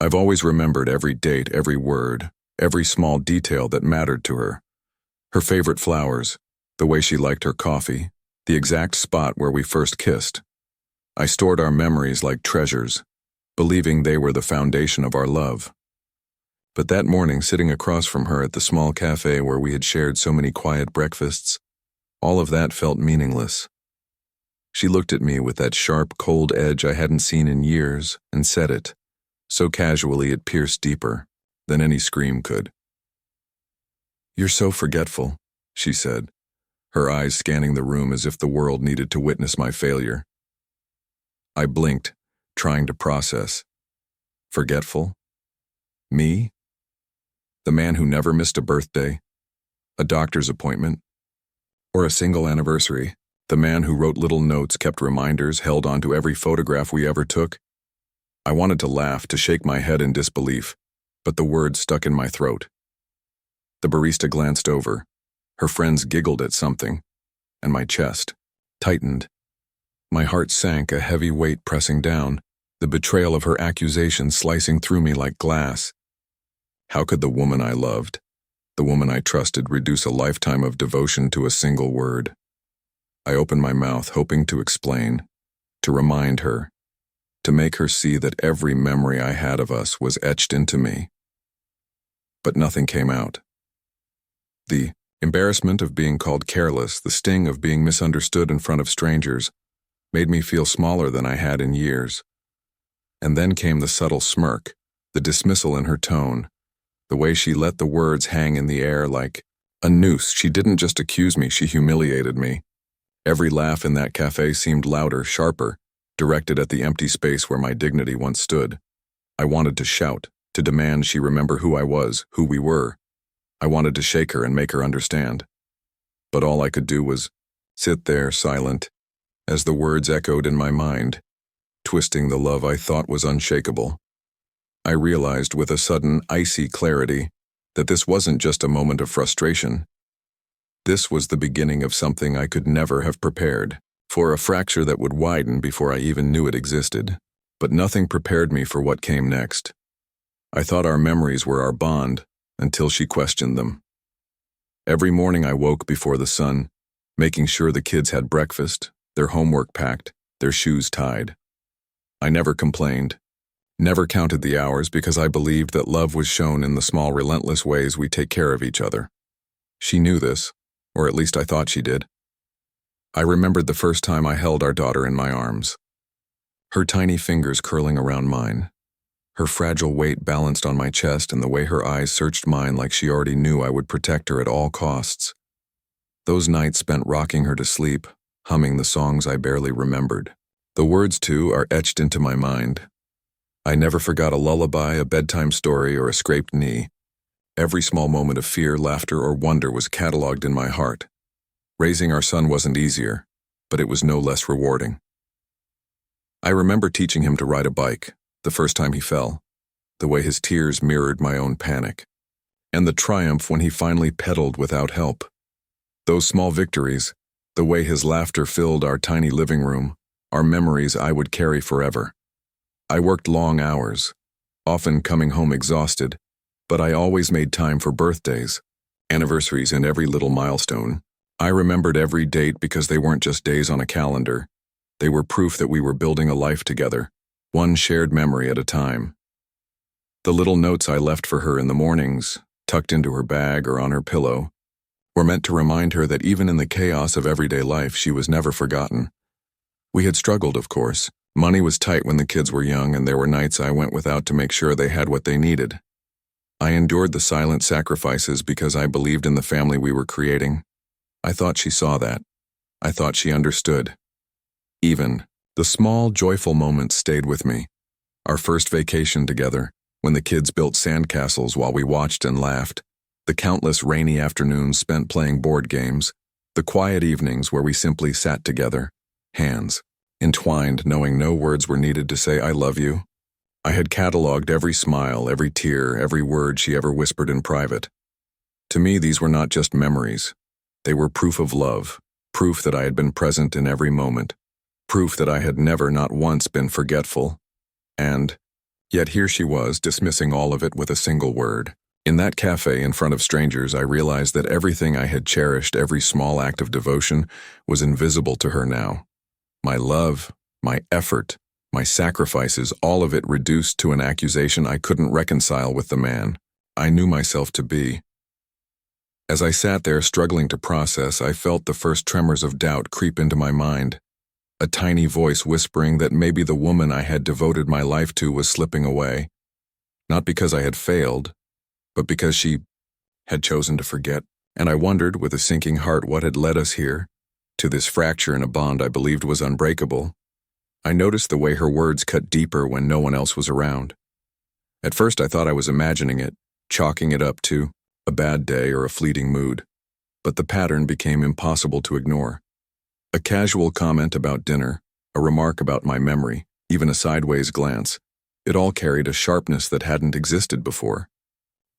I've always remembered every date, every word, every small detail that mattered to her. Her favorite flowers, the way she liked her coffee, the exact spot where we first kissed. I stored our memories like treasures, believing they were the foundation of our love. But that morning, sitting across from her at the small cafe where we had shared so many quiet breakfasts, all of that felt meaningless. She looked at me with that sharp, cold edge I hadn't seen in years and said it, so casually it pierced deeper than any scream could. "You're so forgetful," she said, her eyes scanning the room as if the world needed to witness my failure. I blinked, trying to process. Forgetful? Me? The man who never missed a birthday, a doctor's appointment, or a single anniversary. The man who wrote little notes, kept reminders, held on to every photograph we ever took. I wanted to laugh, to shake my head in disbelief, but the words stuck in my throat. The barista glanced over. Her friends giggled at something, and my chest tightened. My heart sank, a heavy weight pressing down, the betrayal of her accusation slicing through me like glass. How could the woman I loved, the woman I trusted, reduce a lifetime of devotion to a single word? I opened my mouth, hoping to explain, to remind her, to make her see that every memory I had of us was etched into me. But nothing came out. The embarrassment of being called careless, the sting of being misunderstood in front of strangers, made me feel smaller than I had in years. And then came the subtle smirk, the dismissal in her tone, the way she let the words hang in the air like a noose. She didn't just accuse me, she humiliated me. Every laugh in that cafe seemed louder, sharper, directed at the empty space where my dignity once stood. I wanted to shout, to demand she remember who I was, who we were. I wanted to shake her and make her understand. But all I could do was sit there, silent, as the words echoed in my mind, twisting the love I thought was unshakable. I realized with a sudden, icy clarity that this wasn't just a moment of frustration. This was the beginning of something I could never have prepared for, a fracture that would widen before I even knew it existed. But nothing prepared me for what came next. I thought our memories were our bond until she questioned them. Every morning I woke before the sun, making sure the kids had breakfast, their homework packed, their shoes tied. I never complained, never counted the hours, because I believed that love was shown in the small, relentless ways we take care of each other. She knew this, or at least I thought she did. I remembered the first time I held our daughter in my arms. Her tiny fingers curling around mine, her fragile weight balanced on my chest, and the way her eyes searched mine like she already knew I would protect her at all costs. Those nights spent rocking her to sleep, humming the songs I barely remembered. The words, too, are etched into my mind. I never forgot a lullaby, a bedtime story, or a scraped knee. Every small moment of fear, laughter, or wonder was cataloged in my heart. Raising our son wasn't easier, but it was no less rewarding. I remember teaching him to ride a bike, the first time he fell, the way his tears mirrored my own panic, and the triumph when he finally pedaled without help. Those small victories, the way his laughter filled our tiny living room, are memories I would carry forever. I worked long hours, often coming home exhausted, but I always made time for birthdays, anniversaries, and every little milestone. I remembered every date because they weren't just days on a calendar. They were proof that we were building a life together, one shared memory at a time. The little notes I left for her in the mornings, tucked into her bag or on her pillow, were meant to remind her that even in the chaos of everyday life, she was never forgotten. We had struggled, of course. Money was tight when the kids were young, and there were nights I went without to make sure they had what they needed. I endured the silent sacrifices because I believed in the family we were creating. I thought she saw that. I thought she understood. Even the small, joyful moments stayed with me. Our first vacation together, when the kids built sandcastles while we watched and laughed, the countless rainy afternoons spent playing board games, the quiet evenings where we simply sat together, hands entwined, knowing no words were needed to say "I love you." I had cataloged every smile, every tear, every word she ever whispered in private. To me, these were not just memories. They were proof of love, proof that I had been present in every moment, proof that I had never, not once, been forgetful. And, Yet here she was, dismissing all of it with a single word. In that cafe in front of strangers, I realized that everything I had cherished, every small act of devotion, was invisible to her now. My love, my effort, my sacrifices, all of it reduced to an accusation I couldn't reconcile with the man I knew myself to be. As I sat there struggling to process, I felt the first tremors of doubt creep into my mind. A tiny voice whispering that maybe the woman I had devoted my life to was slipping away. Not because I had failed, but because she had chosen to forget. And I wondered, with a sinking heart, what had led us here, to this fracture in a bond I believed was unbreakable. I noticed the way her words cut deeper when no one else was around. At first I thought I was imagining it, chalking it up to a bad day or a fleeting mood. But the pattern became impossible to ignore. A casual comment about dinner, a remark about my memory, even a sideways glance, it all carried a sharpness that hadn't existed before.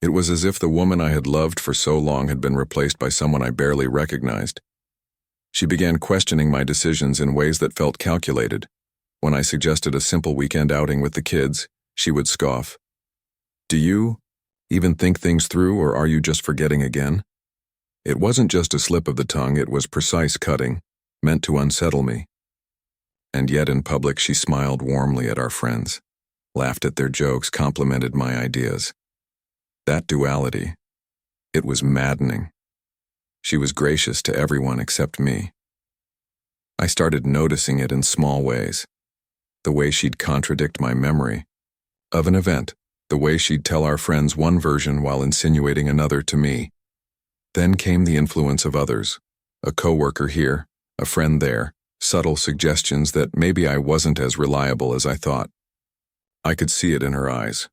It was as if the woman I had loved for so long had been replaced by someone I barely recognized. She began questioning my decisions in ways that felt calculated. When I suggested a simple weekend outing with the kids, she would scoff. "Do you even think things through, or are you just forgetting again?" It wasn't just a slip of the tongue, it was precise cutting, meant to unsettle me. And yet in public she smiled warmly at our friends, laughed at their jokes, complimented my ideas. That duality, it was maddening. She was gracious to everyone except me. I started noticing it in small ways. The way she'd contradict my memory of an event, the way she'd tell our friends one version while insinuating another to me. Then came the influence of others, a coworker here, a friend there, subtle suggestions that maybe I wasn't as reliable as I thought. I could see it in her eyes.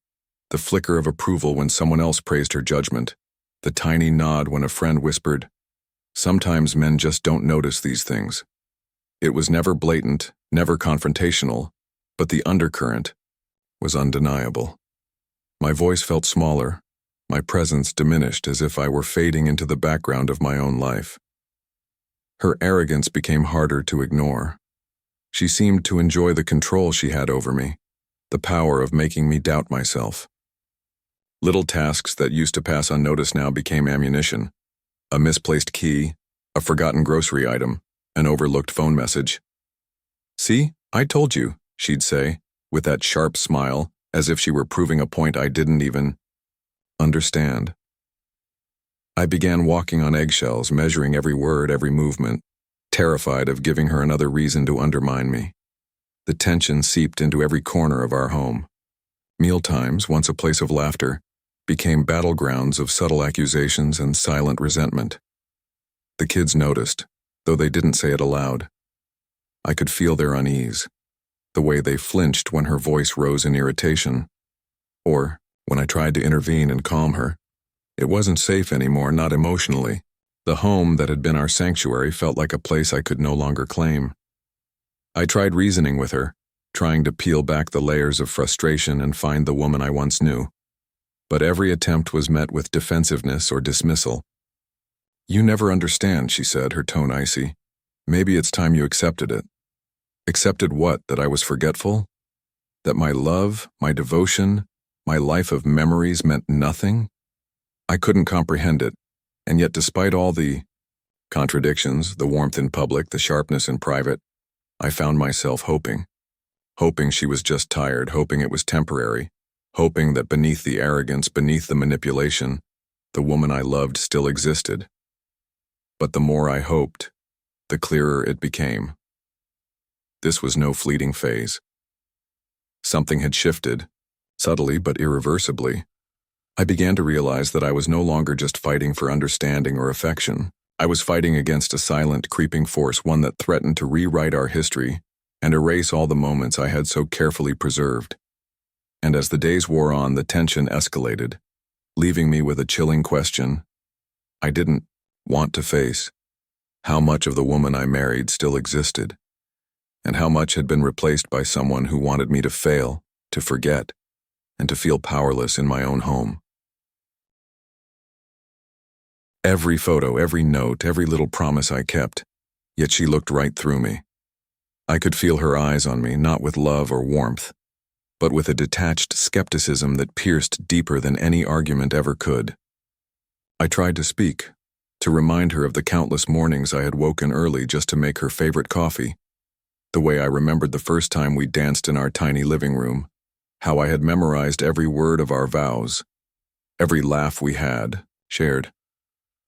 The flicker of approval when someone else praised her judgment. The tiny nod when a friend whispered, "Sometimes men just don't notice these things." It was never blatant, never confrontational, but the undercurrent was undeniable. My voice felt smaller, my presence diminished as if I were fading into the background of my own life. Her arrogance became harder to ignore. She seemed to enjoy the control she had over me, the power of making me doubt myself. Little tasks that used to pass unnoticed now became ammunition. A misplaced key, a forgotten grocery item, an overlooked phone message. "See, I told you," she'd say, with that sharp smile, as if she were proving a point I didn't even understand. I began walking on eggshells, measuring every word, every movement, terrified of giving her another reason to undermine me. The tension seeped into every corner of our home. Mealtimes, once a place of laughter, became battlegrounds of subtle accusations and silent resentment. The kids noticed, though they didn't say it aloud. I could feel their unease, the way they flinched when her voice rose in irritation, or when I tried to intervene and calm her. It wasn't safe anymore, not emotionally. The home that had been our sanctuary felt like a place I could no longer claim. I tried reasoning with her, trying to peel back the layers of frustration and find the woman I once knew. But every attempt was met with defensiveness or dismissal. "You never understand," she said, her tone icy. "Maybe it's time you accepted it." Accepted what? That I was forgetful? That my love, my devotion, my life of memories meant nothing? I couldn't comprehend it, and yet despite all the contradictions, the warmth in public, the sharpness in private, I found myself hoping. Hoping she was just tired, hoping it was temporary, hoping that beneath the arrogance, beneath the manipulation, the woman I loved still existed. But the more I hoped, the clearer it became. This was no fleeting phase. Something had shifted, subtly but irreversibly. I began to realize that I was no longer just fighting for understanding or affection. I was fighting against a silent, creeping force, one that threatened to rewrite our history and erase all the moments I had so carefully preserved. And as the days wore on, the tension escalated, leaving me with a chilling question I didn't want to face: how much of the woman I married still existed, and how much had been replaced by someone who wanted me to fail, to forget, and to feel powerless in my own home. Every photo, every note, every little promise I kept, yet she looked right through me. I could feel her eyes on me, not with love or warmth, but with a detached skepticism that pierced deeper than any argument ever could. I tried to speak, to remind her of the countless mornings I had woken early just to make her favorite coffee, the way I remembered the first time we danced in our tiny living room, how I had memorized every word of our vows, every laugh we had shared.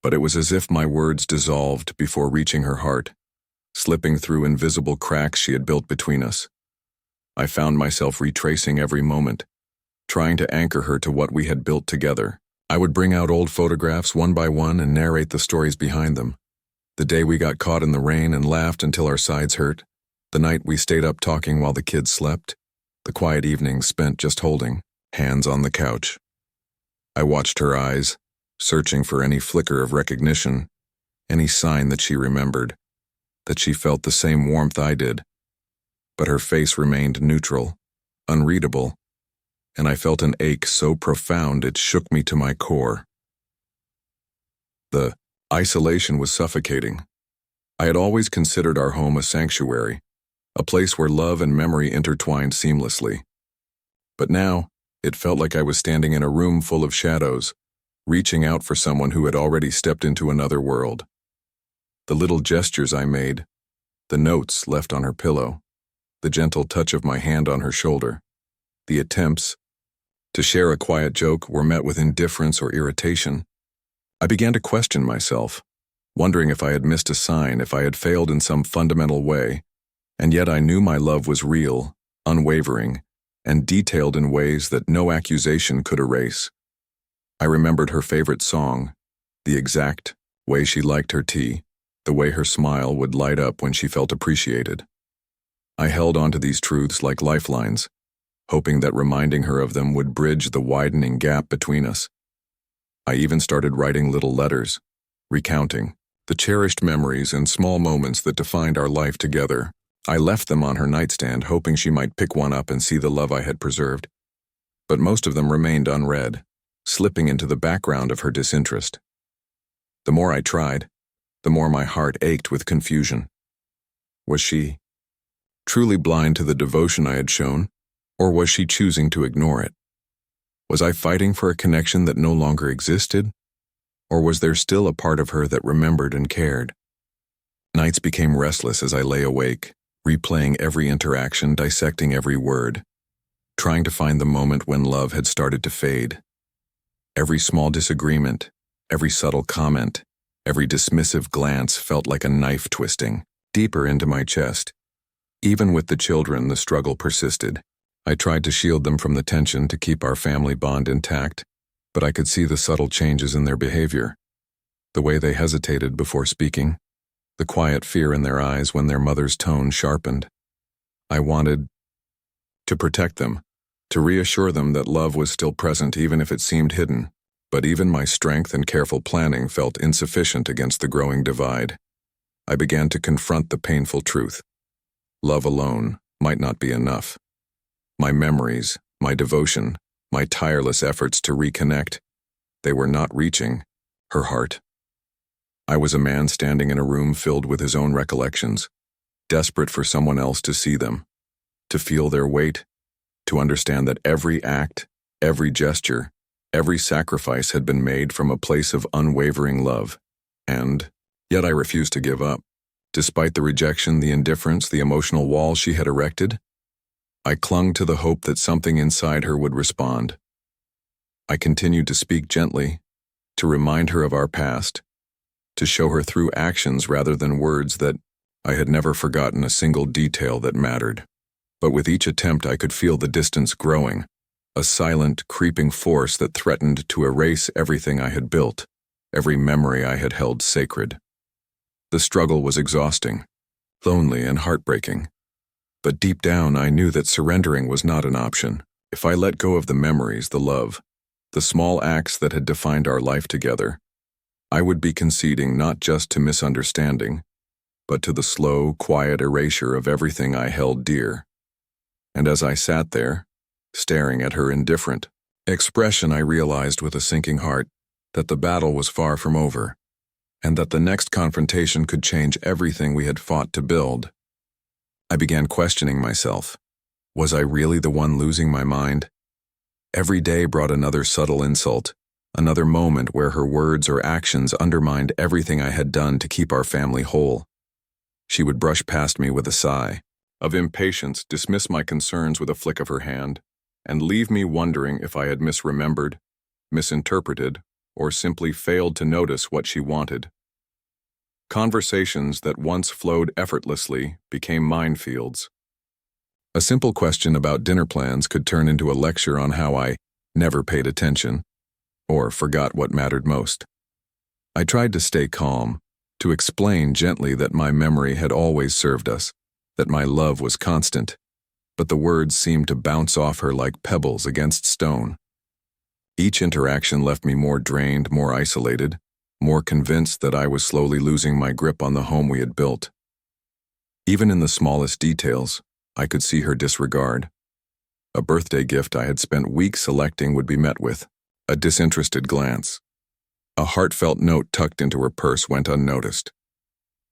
But it was as if my words dissolved before reaching her heart, slipping through invisible cracks she had built between us. I found myself retracing every moment, trying to anchor her to what we had built together. I would bring out old photographs one by one and narrate the stories behind them. The day we got caught in the rain and laughed until our sides hurt, the night we stayed up talking while the kids slept, the quiet evenings spent just holding hands on the couch. I watched her eyes, searching for any flicker of recognition, any sign that she remembered, that she felt the same warmth I did. But her face remained neutral, unreadable, and I felt an ache so profound it shook me to my core. The isolation was suffocating. I had always considered our home a sanctuary, a place where love and memory intertwined seamlessly. But now, it felt like I was standing in a room full of shadows, reaching out for someone who had already stepped into another world. The little gestures I made, the notes left on her pillow, the gentle touch of my hand on her shoulder, the attempts to share a quiet joke were met with indifference or irritation. I began to question myself, wondering if I had missed a sign, if I had failed in some fundamental way, and yet I knew my love was real, unwavering, and detailed in ways that no accusation could erase. I remembered her favorite song, the exact way she liked her tea, the way her smile would light up when she felt appreciated. I held on to these truths like lifelines, hoping that reminding her of them would bridge the widening gap between us. I even started writing little letters, recounting the cherished memories and small moments that defined our life together. I left them on her nightstand, hoping she might pick one up and see the love I had preserved. But most of them remained unread, slipping into the background of her disinterest. The more I tried, the more my heart ached with confusion. Was she truly blind to the devotion I had shown, or was she choosing to ignore it? Was I fighting for a connection that no longer existed, or was there still a part of her that remembered and cared? Nights became restless as I lay awake, replaying every interaction, dissecting every word, trying to find the moment when love had started to fade. Every small disagreement, every subtle comment, every dismissive glance felt like a knife twisting deeper into my chest. Even with the children, the struggle persisted. I tried to shield them from the tension to keep our family bond intact, but I could see the subtle changes in their behavior. The way they hesitated before speaking, the quiet fear in their eyes when their mother's tone sharpened. I wanted to protect them, to reassure them that love was still present even if it seemed hidden. But even my strength and careful planning felt insufficient against the growing divide. I began to confront the painful truth. Love alone might not be enough. My memories, my devotion, my tireless efforts to reconnect, they were not reaching her heart. I was a man standing in a room filled with his own recollections, desperate for someone else to see them, to feel their weight, to understand that every act, every gesture, every sacrifice had been made from a place of unwavering love. And yet I refused to give up. Despite the rejection, the indifference, the emotional wall she had erected, I clung to the hope that something inside her would respond. I continued to speak gently, to remind her of our past, to show her through actions rather than words that I had never forgotten a single detail that mattered. But with each attempt I could feel the distance growing, a silent, creeping force that threatened to erase everything I had built, every memory I had held sacred. The struggle was exhausting, lonely, and heartbreaking. But deep down I knew that surrendering was not an option. If I let go of the memories, the love, the small acts that had defined our life together, I would be conceding not just to misunderstanding, but to the slow, quiet erasure of everything I held dear. And as I sat there, staring at her indifferent expression, I realized with a sinking heart that the battle was far from over, and that the next confrontation could change everything we had fought to build. I began questioning myself. Was I really the one losing my mind? Every day brought another subtle insult, another moment where her words or actions undermined everything I had done to keep our family whole. She would brush past me with a sigh of impatience, dismiss my concerns with a flick of her hand, and leave me wondering if I had misremembered, misinterpreted, or simply failed to notice what she wanted. Conversations that once flowed effortlessly became minefields. A simple question about dinner plans could turn into a lecture on how I never paid attention or forgot what mattered most. I tried to stay calm, to explain gently that my memory had always served us, that my love was constant, but the words seemed to bounce off her like pebbles against stone. Each interaction left me more drained, more isolated, more convinced that I was slowly losing my grip on the home we had built. Even in the smallest details, I could see her disregard. A birthday gift I had spent weeks selecting would be met with a disinterested glance. A heartfelt note tucked into her purse went unnoticed.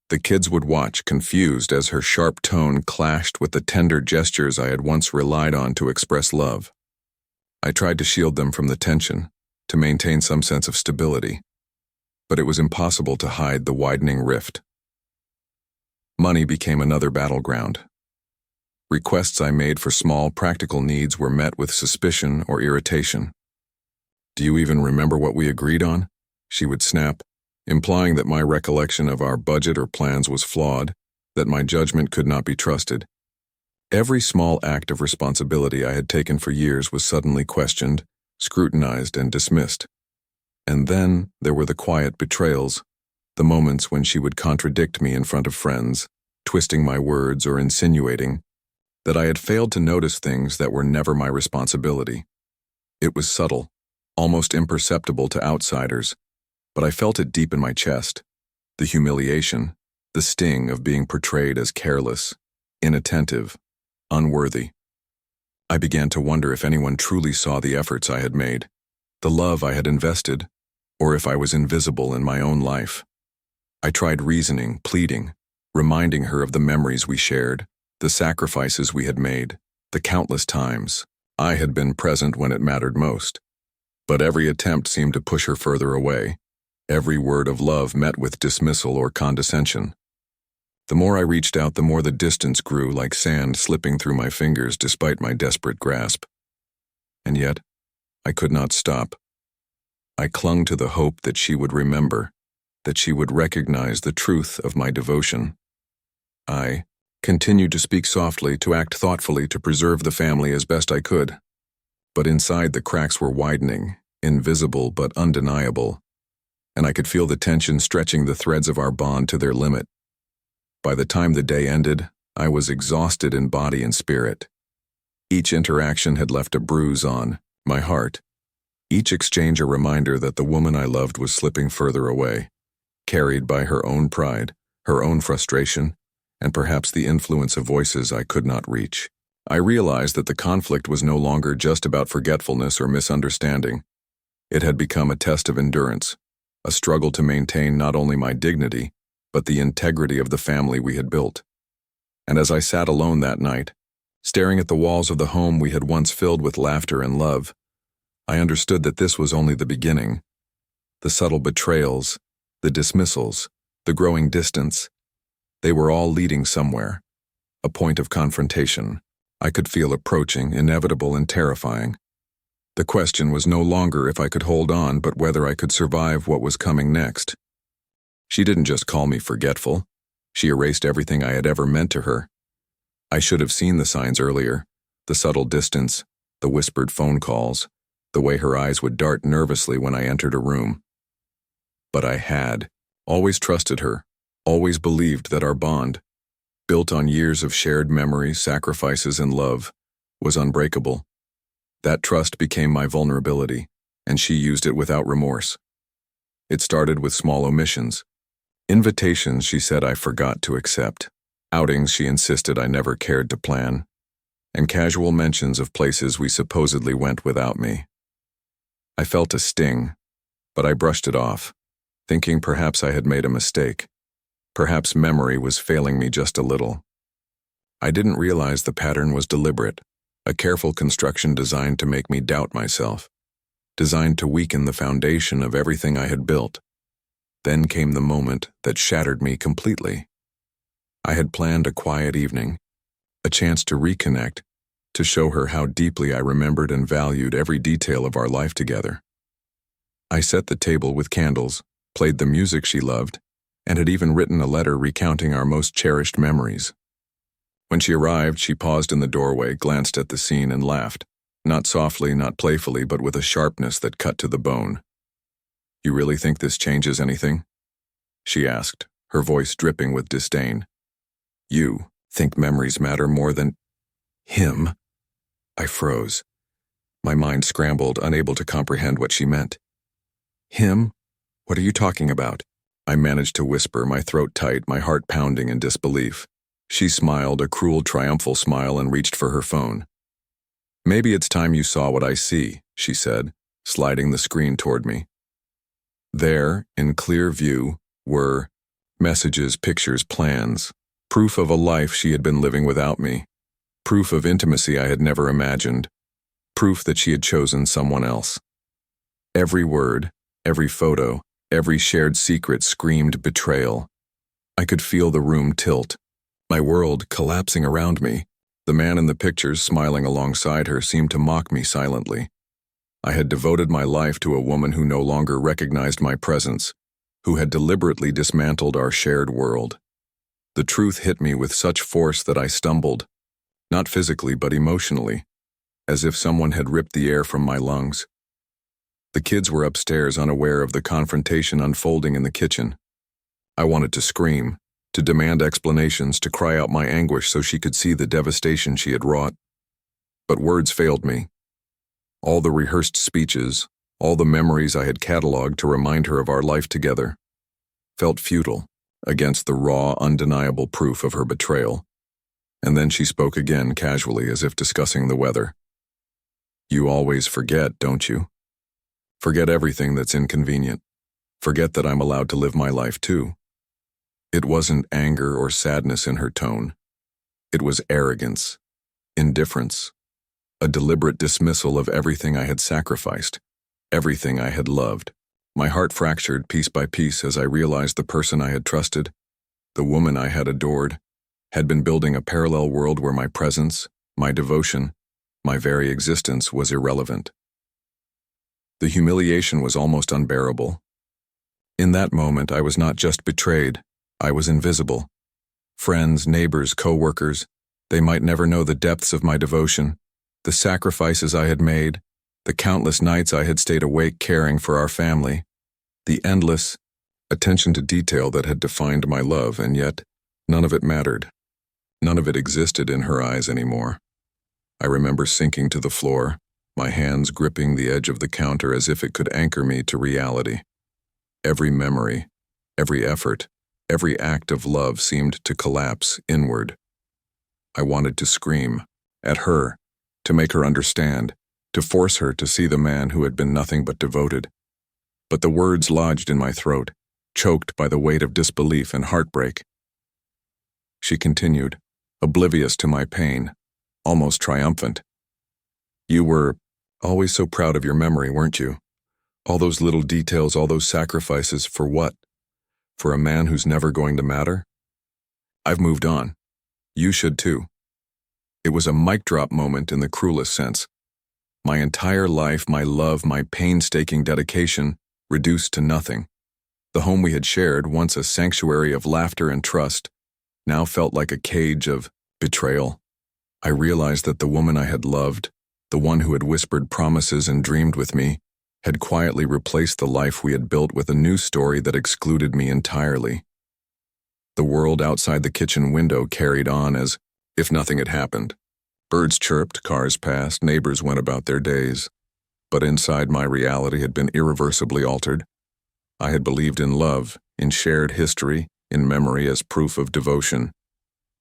The kids would watch, confused, as her sharp tone clashed with the tender gestures I had once relied on to express love. I tried to shield them from the tension, to maintain some sense of stability, but it was impossible to hide the widening rift. Money became another battleground. Requests I made for small, practical needs were met with suspicion or irritation. "Do you even remember what we agreed on?" she would snap, implying that my recollection of our budget or plans was flawed, that my judgment could not be trusted. Every small act of responsibility I had taken for years was suddenly questioned, scrutinized, and dismissed. And then there were the quiet betrayals, the moments when she would contradict me in front of friends, twisting my words or insinuating that I had failed to notice things that were never my responsibility. It was subtle, almost imperceptible to outsiders, but I felt it deep in my chest, the humiliation, the sting of being portrayed as careless, inattentive, unworthy. I began to wonder if anyone truly saw the efforts I had made, the love I had invested, or if I was invisible in my own life. I tried reasoning, pleading, reminding her of the memories we shared, the sacrifices we had made, the countless times I had been present when it mattered most. But every attempt seemed to push her further away. Every word of love met with dismissal or condescension. The more I reached out, the more the distance grew, like sand slipping through my fingers despite my desperate grasp. And yet, I could not stop. I clung to the hope that she would remember, that she would recognize the truth of my devotion. I continued to speak softly, to act thoughtfully, to preserve the family as best I could. But inside, the cracks were widening, invisible but undeniable, and I could feel the tension stretching the threads of our bond to their limit. By the time the day ended, I was exhausted in body and spirit. Each interaction had left a bruise on my heart, each exchange a reminder that the woman I loved was slipping further away, carried by her own pride, her own frustration, and perhaps the influence of voices I could not reach. I realized that the conflict was no longer just about forgetfulness or misunderstanding. It had become a test of endurance, a struggle to maintain not only my dignity, but the integrity of the family we had built. And as I sat alone that night, staring at the walls of the home we had once filled with laughter and love, I understood that this was only the beginning. The subtle betrayals, the dismissals, the growing distance, they were all leading somewhere, a point of confrontation I could feel approaching, inevitable and terrifying. The question was no longer if I could hold on, but whether I could survive what was coming next. She didn't just call me forgetful. She erased everything I had ever meant to her. I should have seen the signs earlier, the subtle distance, the whispered phone calls, the way her eyes would dart nervously when I entered a room. But I had always trusted her, always believed that our bond, built on years of shared memories, sacrifices, and love, was unbreakable. That trust became my vulnerability, and she used it without remorse. It started with small omissions. Invitations she said I forgot to accept, outings she insisted I never cared to plan, and casual mentions of places we supposedly went without me. I felt a sting, but I brushed it off, thinking perhaps I had made a mistake. Perhaps memory was failing me just a little. I didn't realize the pattern was deliberate, a careful construction designed to make me doubt myself, designed to weaken the foundation of everything I had built. Then came the moment that shattered me completely. I had planned a quiet evening, a chance to reconnect, to show her how deeply I remembered and valued every detail of our life together. I set the table with candles, played the music she loved, and had even written a letter recounting our most cherished memories. When she arrived, she paused in the doorway, glanced at the scene, and laughed, not softly, not playfully, but with a sharpness that cut to the bone. "You really think this changes anything?" she asked, her voice dripping with disdain. "You think memories matter more than him?" I froze. My mind scrambled, unable to comprehend what she meant. "Him? What are you talking about?" I managed to whisper, my throat tight, my heart pounding in disbelief. She smiled, a cruel, triumphal smile, and reached for her phone. "Maybe it's time you saw what I see," she said, sliding the screen toward me. There, in clear view, were messages, pictures, plans, proof of a life she had been living without me, proof of intimacy I had never imagined, proof that she had chosen someone else. Every word, every photo, every shared secret screamed betrayal. I could feel the room tilt, my world collapsing around me. The man in the pictures, smiling alongside her, seemed to mock me silently. I had devoted my life to a woman who no longer recognized my presence, who had deliberately dismantled our shared world. The truth hit me with such force that I stumbled, not physically but emotionally, as if someone had ripped the air from my lungs. The kids were upstairs, unaware of the confrontation unfolding in the kitchen. I wanted to scream, to demand explanations, to cry out my anguish so she could see the devastation she had wrought. But words failed me. All the rehearsed speeches, all the memories I had cataloged to remind her of our life together, felt futile against the raw, undeniable proof of her betrayal. And then she spoke again, casually, as if discussing the weather. "You always forget, don't you? Forget everything that's inconvenient. Forget that I'm allowed to live my life too." It wasn't anger or sadness in her tone. It was arrogance, indifference, a deliberate dismissal of everything I had sacrificed, everything I had loved. My heart fractured piece by piece as I realized the person I had trusted, the woman I had adored, had been building a parallel world where my presence, my devotion, my very existence was irrelevant. The humiliation was almost unbearable. In that moment, I was not just betrayed, I was invisible. Friends, neighbors, co-workers, they might never know the depths of my devotion, the sacrifices I had made, the countless nights I had stayed awake caring for our family, the endless attention to detail that had defined my love, and yet none of it mattered. None of it existed in her eyes anymore. I remember sinking to the floor, my hands gripping the edge of the counter as if it could anchor me to reality. Every memory, every effort, every act of love seemed to collapse inward. I wanted to scream at her, to make her understand, to force her to see the man who had been nothing but devoted. But the words lodged in my throat, choked by the weight of disbelief and heartbreak. She continued, oblivious to my pain, almost triumphant. "You were always so proud of your memory, weren't you? All those little details, all those sacrifices, for what? For a man who's never going to matter? I've moved on. You should too." It was a mic drop moment in the cruelest sense. My entire life, my love, my painstaking dedication, reduced to nothing. The home we had shared, once a sanctuary of laughter and trust, now felt like a cage of betrayal. I realized that the woman I had loved, the one who had whispered promises and dreamed with me, had quietly replaced the life we had built with a new story that excluded me entirely. The world outside the kitchen window carried on as if nothing had happened. Birds chirped, cars passed, neighbors went about their days. But inside, my reality had been irreversibly altered. I had believed in love, in shared history, in memory as proof of devotion.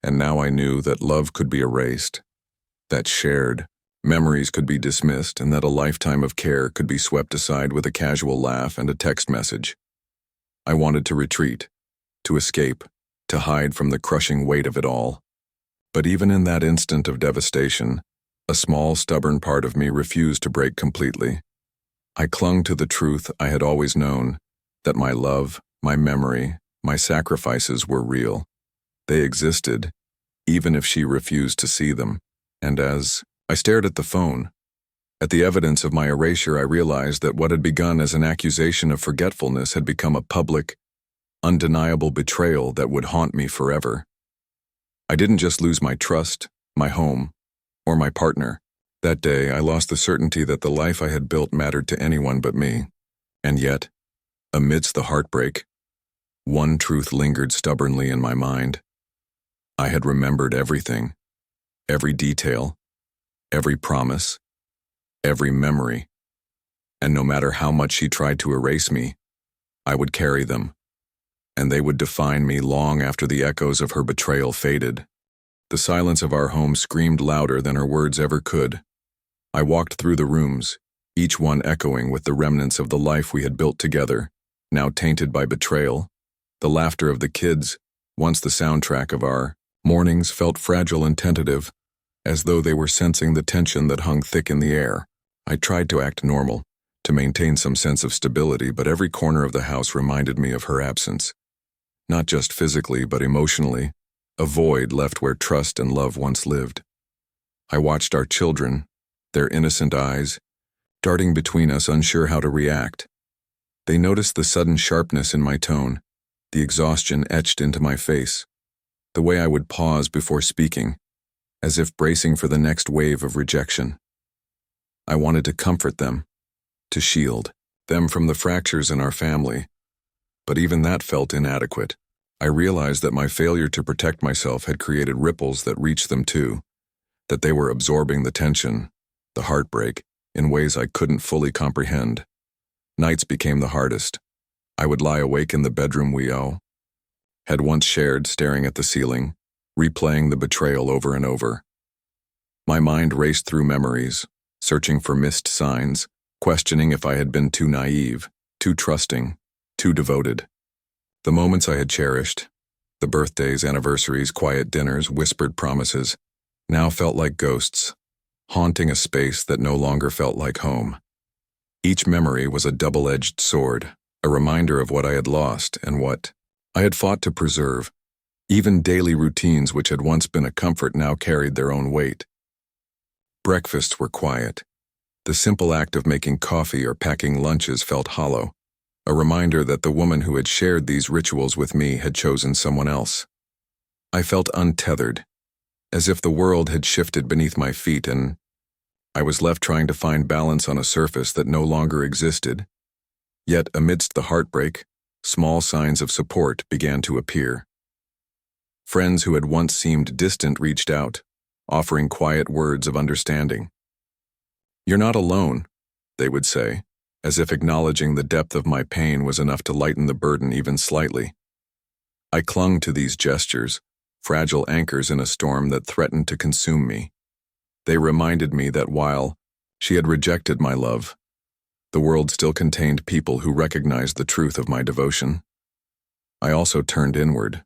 And now I knew that love could be erased, that shared memories could be dismissed, and that a lifetime of care could be swept aside with a casual laugh and a text message. I wanted to retreat, to escape, to hide from the crushing weight of it all. But even in that instant of devastation, A small, stubborn part of me refused to break completely. I clung to the truth I had always known, that my love, my memory, my sacrifices were real. They existed, even if she refused to see them. And as I stared at the phone, at the evidence of my erasure, I realized that what had begun as an accusation of forgetfulness had become a public, undeniable betrayal that would haunt me forever. I didn't just lose my trust, my home, or my partner. That day, I lost the certainty that the life I had built mattered to anyone but me. And yet, amidst the heartbreak, one truth lingered stubbornly in my mind. I had remembered everything, every detail, every promise, every memory, and no matter how much she tried to erase me, I would carry them, and they would define me long after the echoes of her betrayal faded. The silence of our home screamed louder than her words ever could. I walked through the rooms, each one echoing with the remnants of the life we had built together, now tainted by betrayal. The laughter of the kids, once the soundtrack of our mornings, felt fragile and tentative, as though they were sensing the tension that hung thick in the air. I tried to act normal, to maintain some sense of stability, but every corner of the house reminded me of her absence. Not just physically, but emotionally, a void left where trust and love once lived. I watched our children, their innocent eyes, darting between us, unsure how to react. They noticed the sudden sharpness in my tone, the exhaustion etched into my face, the way I would pause before speaking, as if bracing for the next wave of rejection. I wanted to comfort them, to shield them from the fractures in our family, but even that felt inadequate. I realized that my failure to protect myself had created ripples that reached them too, that they were absorbing the tension, the heartbreak, in ways I couldn't fully comprehend. Nights became the hardest. I would lie awake in the bedroom we had once shared, staring at the ceiling, replaying the betrayal over and over. My mind raced through memories, searching for missed signs, questioning if I had been too naive, too trusting, too devoted. The moments I had cherished, the birthdays, anniversaries, quiet dinners, whispered promises, now felt like ghosts, haunting a space that no longer felt like home. Each memory was a double-edged sword, a reminder of what I had lost and what I had fought to preserve. Even daily routines which had once been a comfort now carried their own weight. Breakfasts were quiet. The simple act of making coffee or packing lunches felt hollow, a reminder that the woman who had shared these rituals with me had chosen someone else. I felt untethered, as if the world had shifted beneath my feet and I was left trying to find balance on a surface that no longer existed. Yet amidst the heartbreak, small signs of support began to appear. Friends who had once seemed distant reached out, offering quiet words of understanding. "You're not alone," they would say, as if acknowledging the depth of my pain was enough to lighten the burden even slightly. I clung to these gestures, fragile anchors in a storm that threatened to consume me. They reminded me that while she had rejected my love, the world still contained people who recognized the truth of my devotion. I also turned inward,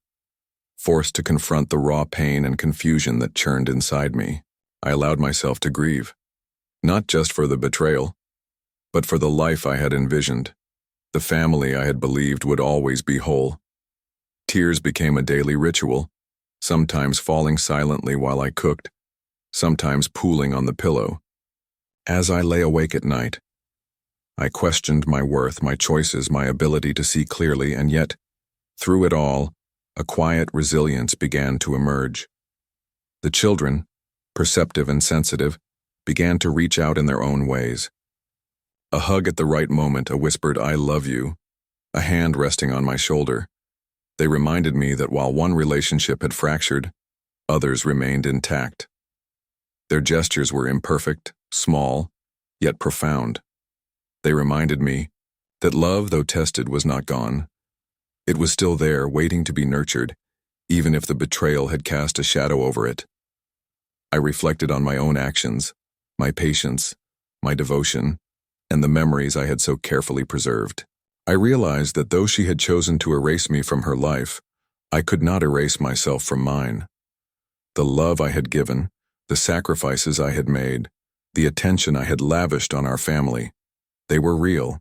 forced to confront the raw pain and confusion that churned inside me. I allowed myself to grieve, not just for the betrayal, but for the life I had envisioned, the family I had believed would always be whole. Tears became a daily ritual, sometimes falling silently while I cooked, sometimes pooling on the pillow. As I lay awake at night, I questioned my worth, my choices, my ability to see clearly, and yet, through it all, a quiet resilience began to emerge. The children, perceptive and sensitive, began to reach out in their own ways. A hug at the right moment, a whispered "I love you," a hand resting on my shoulder. They reminded me that while one relationship had fractured, others remained intact. Their gestures were imperfect, small, yet profound. They reminded me that love, though tested, was not gone. It was still there, waiting to be nurtured, even if the betrayal had cast a shadow over it. I reflected on my own actions, my patience, my devotion, and the memories I had so carefully preserved. I realized that though she had chosen to erase me from her life, I could not erase myself from mine. The love I had given, The sacrifices I had made, the attention I had lavished on our family, they were real.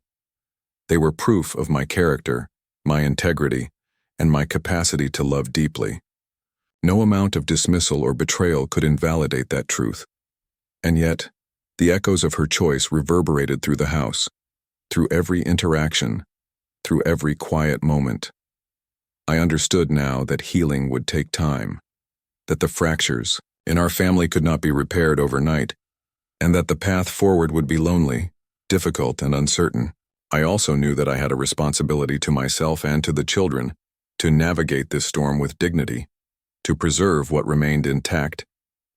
They were proof of my character, my integrity, and my capacity to love deeply. No amount of dismissal or betrayal could invalidate that truth. And yet, the echoes of her choice reverberated through the house, through every interaction, through every quiet moment. I understood now that healing would take time, that the fractures in our family could not be repaired overnight, and that the path forward would be lonely, difficult, and uncertain. I also knew that I had a responsibility to myself and to the children to navigate this storm with dignity, to preserve what remained intact,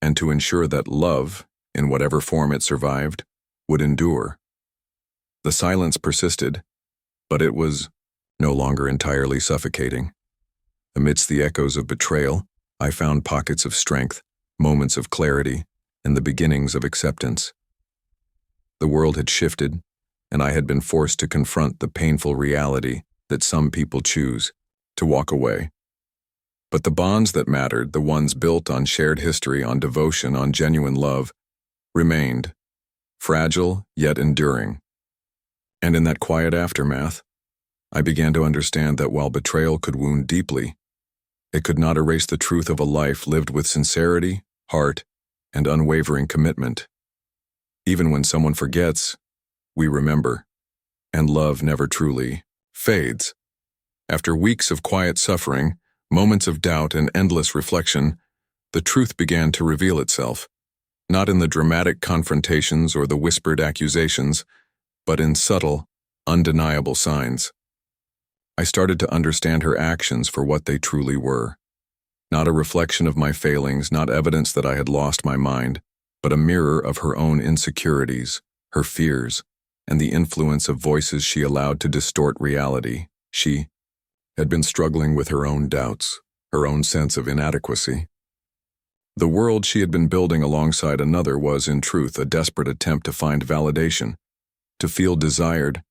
and to ensure that love, in whatever form it survived, would endure. The silence persisted, but it was no longer entirely suffocating. Amidst the echoes of betrayal, I found pockets of strength, moments of clarity, and the beginnings of acceptance. The world had shifted, and I had been forced to confront the painful reality that some people choose to walk away. But the bonds that mattered, the ones built on shared history, on devotion, on genuine love, remained, fragile yet enduring. And in that quiet aftermath, I began to understand that while betrayal could wound deeply, it could not erase the truth of a life lived with sincerity, heart, and unwavering commitment. Even when someone forgets, we remember, and love never truly fades. After weeks of quiet suffering, moments of doubt, and endless reflection, the truth began to reveal itself, not in the dramatic confrontations or the whispered accusations, but in subtle, undeniable signs. I started to understand her actions for what they truly were. Not a reflection of my failings, not evidence that I had lost my mind, but a mirror of her own insecurities, her fears, and the influence of voices she allowed to distort reality. She had been struggling with her own doubts, her own sense of inadequacy. The world she had been building alongside another was, in truth, a desperate attempt to find validation, to feel desired,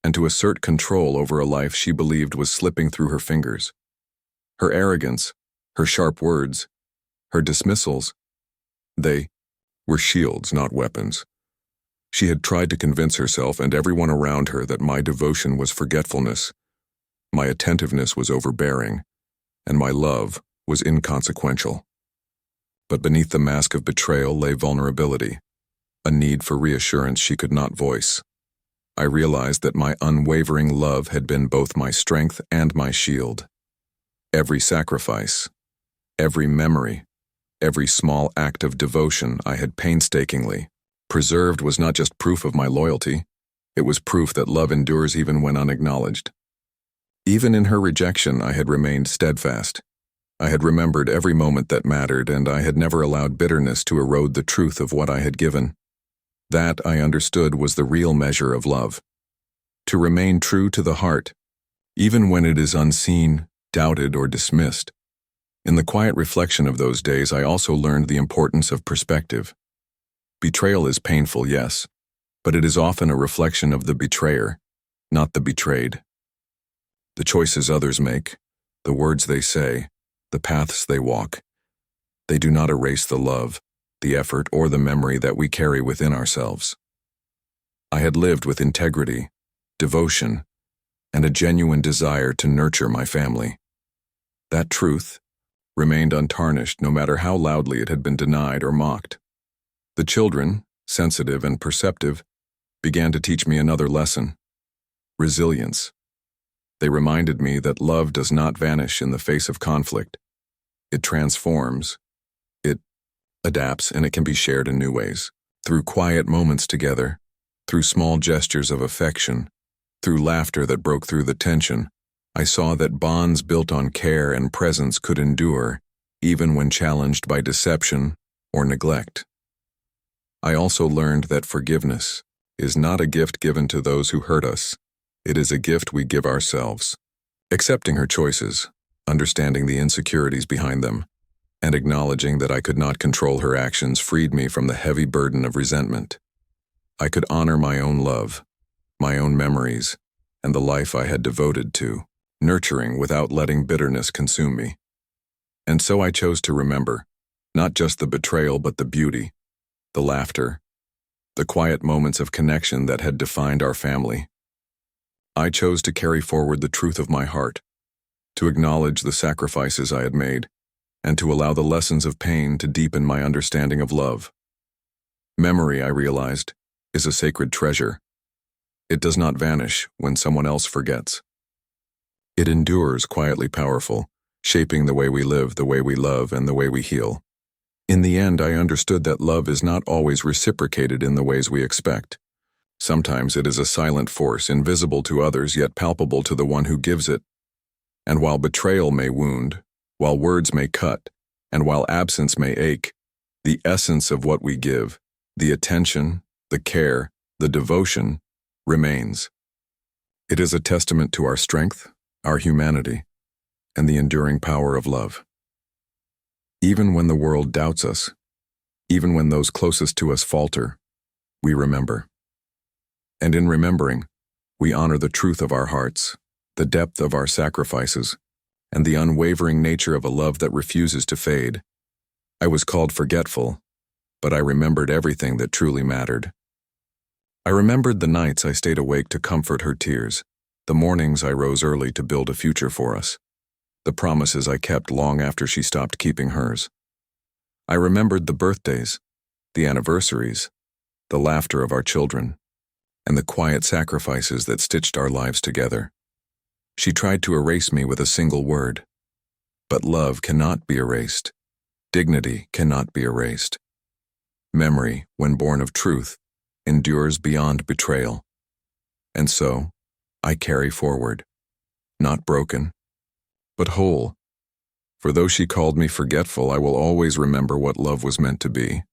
and to assert control over a life she believed was slipping through her fingers. Her arrogance, her sharp words, her dismissals, they were shields, not weapons. She had tried to convince herself and everyone around her that my devotion was forgetfulness, my attentiveness was overbearing, and my love was inconsequential. But beneath the mask of betrayal lay vulnerability, a need for reassurance she could not voice. I realized that my unwavering love had been both my strength and my shield. Every sacrifice, every memory, every small act of devotion I had painstakingly preserved was not just proof of my loyalty, it was proof that love endures even when unacknowledged. Even in her rejection, I had remained steadfast. I had remembered every moment that mattered, and I had never allowed bitterness to erode the truth of what I had given. That, I understood, was the real measure of love. To remain true to the heart, even when it is unseen, doubted, or dismissed. In the quiet reflection of those days, I also learned the importance of perspective. Betrayal is painful, yes, but it is often a reflection of the betrayer, not the betrayed. The choices others make, the words they say, the paths they walk, they do not erase the love, the effort, or the memory that we carry within ourselves. I had lived with integrity, devotion, and a genuine desire to nurture my family. That truth remained untarnished no matter how loudly it had been denied or mocked. The children, sensitive and perceptive, began to teach me another lesson: resilience. They reminded me that love does not vanish in the face of conflict. It transforms, it adapts, and it can be shared in new ways. Through quiet moments together, through small gestures of affection, through laughter that broke through the tension, I saw that bonds built on care and presence could endure, even when challenged by deception or neglect. I also learned that forgiveness is not a gift given to those who hurt us. It is a gift we give ourselves. Accepting her choices, understanding the insecurities behind them, and acknowledging that I could not control her actions freed me from the heavy burden of resentment. I could honor my own love, my own memories, and the life I had devoted to, nurturing without letting bitterness consume me. And so I chose to remember, Not just the betrayal, but the beauty, the laughter, the quiet moments of connection that had defined our family. I chose to carry forward the truth of my heart, to acknowledge the sacrifices I had made, and to allow the lessons of pain to deepen my understanding of love. Memory, I realized, is a sacred treasure. It does not vanish when someone else forgets. It endures, quietly powerful, shaping the way we live, the way we love, and the way we heal. In the end, I understood that love is not always reciprocated in the ways we expect. Sometimes it is a silent force, invisible to others, yet palpable to the one who gives it. And while betrayal may wound, while words may cut, and while absence may ache, the essence of what we give, the attention, the care, the devotion, remains. It is a testament to our strength, our humanity, and the enduring power of love. Even when the world doubts us, even when those closest to us falter, we remember. And in remembering, we honor the truth of our hearts, the depth of our sacrifices, and the unwavering nature of a love that refuses to fade. I was called forgetful, but I remembered everything that truly mattered. I remembered the nights I stayed awake to comfort her tears, the mornings I rose early to build a future for us, the promises I kept long after she stopped keeping hers. I remembered the birthdays, the anniversaries, the laughter of our children, and the quiet sacrifices that stitched our lives together. She tried to erase me with a single word. But love cannot be erased. Dignity cannot be erased. Memory, when born of truth, endures beyond betrayal. And so, I carry forward, not broken, but whole. For though she called me forgetful, I will always remember what love was meant to be.